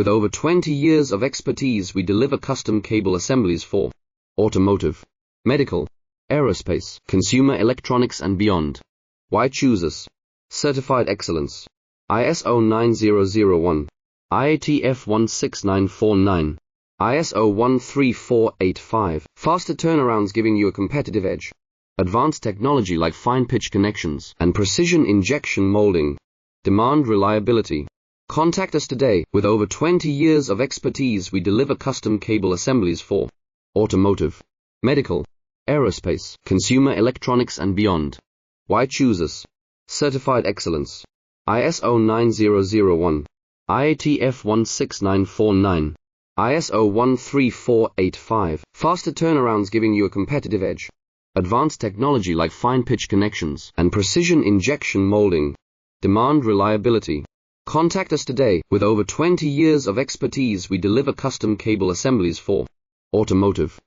With over 20 years of expertise, we deliver custom cable assemblies for automotive, medical, aerospace, consumer electronics and beyond. Why choose us? Certified excellence. ISO 9001, IATF 16949, ISO 13485. Faster turnarounds giving you a competitive edge. Advanced technology like fine pitch connections and precision injection molding. Demand reliability. Contact us today. With over 20 years of expertise, we deliver custom cable assemblies for automotive, medical, aerospace, consumer electronics and beyond. Why choose us? Certified excellence. ISO 9001, IATF 16949, ISO 13485, ISO 13485. Faster turnarounds giving you a competitive edge. Advanced technology like fine pitch connections and precision injection molding. Demand reliability. Contact us today. With over 20 years of expertise, we deliver custom cable assemblies for automotive, medical, aerospace, consumer electronics and beyond. Why choose us? Certified excellence. ISO 9001, IATF 16949, ISO 13485. Faster turnarounds giving you a competitive edge. Advanced technology like fine pitch connections and precision injection molding. Demand reliability. Contact us today. With over 20 years of expertise, we deliver custom cable assemblies for automotive,